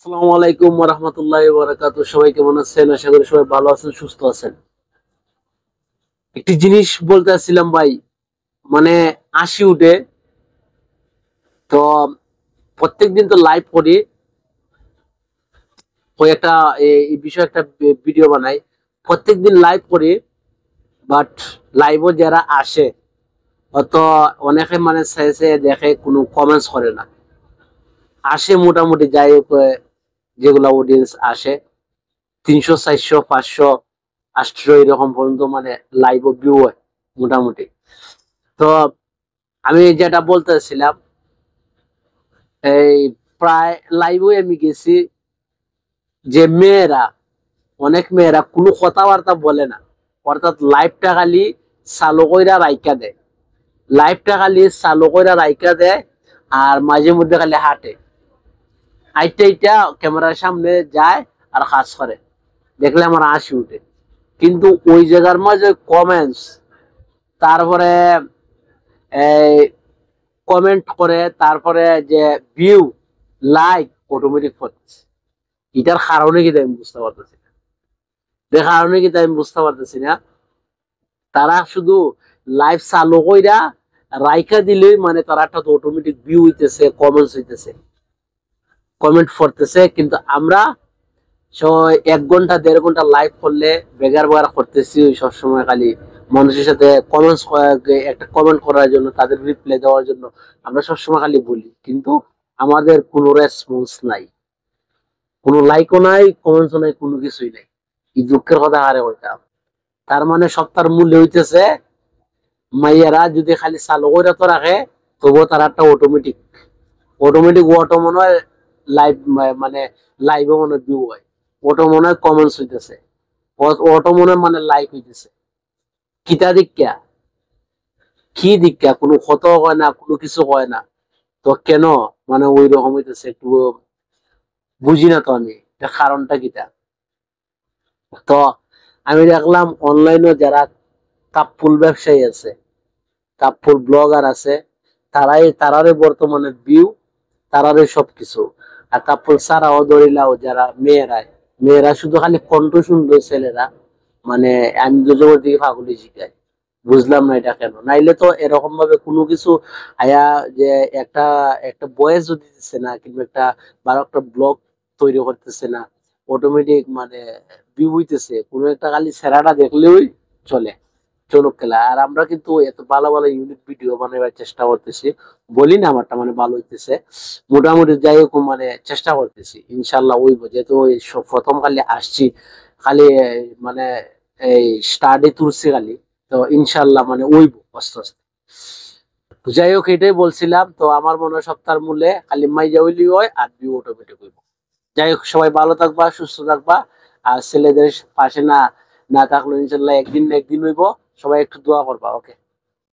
আসসালামু আলাইকুম ওয়া রাহমাতুল্লাহি ওয়া বারাকাতুহু। সবাই কেমন আছেন? আশা করি সবাই ভালো আছেন, সুস্থ আছেন। একটি জিনিস বলতে চাচ্ছিলাম ভাই, মানে হাসি উঠে। তো প্রত্যেকদিন তো লাইভ করি, ওই একটা এই বিষয়ে একটা ভিডিও বানাই। প্রত্যেকদিন লাইভ করি, বাট লাইভও যারা আসে অত অনেকে মানে চাইছে দেখে, কোনো কমেন্টস করে না। আসে মোটামুটি যাই হোক, যেগুলা অডিয়েন্স আসে 300 400 500 800 এরকম পর্যন্ত মানে লাইভ ভিউ হয় মোটামুটি। তো আমি যেটা বলতেছিলাম, এই প্রায় লাইভে আমি গেছি, যে মেয়েরা, অনেক মেয়েরা কোনো কথাবার্তা বলে না, অর্থাৎ লাইভটা খালি চালু কইরা রাইকা দেয়, লাইভটা খালি চালু কইরা রাইকা দেয়, আর মাঝে মধ্যে খালি হাঁটে, আইটা আইটা ক্যামেরার সামনে যায় আর কাজ করে। দেখলে আমার হাসি উঠে। কিন্তু ওই জায়গার মাঝে কমেন্টস, তারপরে এই কমেন্ট করে, তারপরে যে ভিউ, লাইক অটোমেটিক করতেছে। এটার কারণে কি আমি বুঝতে পারতেছি না, যে কারণে কি আমি বুঝতে পারতেছি না। তারা শুধু লাইভ চালু কইরা রাইকা দিলেই মানে তারা একটা অটোমেটিক ভিউ হইতেছে, কমেন্টস হইতেছে, কমেন্ট করতেছে। কিন্তু আমরা 1 ঘন্টা 1.5 ঘন্টা লাইভ করলে বেগার বেগার করতেছি, ওই সবসময় খালি মানুষের সাথে কমেন্টস, একটা কমেন্ট করার জন্য, তাদের রিপ্লাই দেওয়ার জন্য আমরা সবসময় খালি বলি, কিন্তু আমাদের কোনো রেসপন্স নাই, কোনো লাইকও নাই, কমেন্টসও নাই, কোনো কিছুই নাই। এই দুঃখের কথা আরে বলতাম। তার মানে সপ্তাহের মূল্য হইতেছে, মাইয়ারা যদি খালি চালু করে তো রাখে, তবুও তার একটা অটোমেটিক অটোমেটিক অটো মনে হয় লাইভ, মানে লাইভে মনে হয় ভিউ হয়, অটো মনে হয় কমেন্টস হইতেছে, অটো মনে হয় মানে লাইক হইতেছে। কিতা দীক্ষা, কি দীক্ষা, কোনো ক্ষত হয় না, কোনো কিছু হয় না, তো কেন মানে ওই রকম হইতেছে একটু বুঝি না তো আমি, এটা কারণটা কিটা। তো আমি দেখলাম অনলাইনে যারা কাপড় ব্যবসায়ী আছে, কাপড় ব্লগার আছে, তারারে বর্তমানে ভিউ, তারারে সবকিছু। আর কাপড় ছাড়াও ধরিলাও যারা মেয়েরা, মেয়েরা শুধু খালি কণ্ঠ সুন্দর ছেলেরা, মানে আমি দুজনের দিকে ফাগুলি শিখাই। বুঝলাম না এটা কেন, নাইলে তো এরকম ভাবে কোনো কিছু আয়া, যে একটা একটা বয়স যদি দিচ্ছে না, কিংবা একটা ভালো একটা ব্লগ তৈরি করতেছে না, অটোমেটিক মানে ভিউ হইতেছে, কোনো একটা খালি সেরাটা দেখলেই চলে, চলুক খেলা। আর আমরা কিন্তু এত ভালো ভালো ইউনিক ভিডিও বানাবার চেষ্টা করতেছি, বলি না আমারটা মানে ভালো হইতেছে, মোটামুটি যাই হোক মানে চেষ্টা করতেছি, ইনশাল্লাহ ওইব। যেহেতু ওই প্রথম খালি আসছি, খালি মানে এই স্টাডি তুলছি খালি, তো ইনশাল্লাহ মানে ওইব আস্তে আস্তে। তো যাই হোক, এটাই বলছিলাম। তো আমার মনে হয় সপ্তাহের মূল্যে খালি মাইজা হইলি হয়, আর ভিউ অটোমেটিক হইব। যাই হোক, সবাই ভালো থাকবা, সুস্থ থাকবা। আর ছেলেদের পাশে না না থাকলে ইনশাল্লাহ একদিন না একদিন হইব। সবাই একটু দোয়া করবা। ওকে।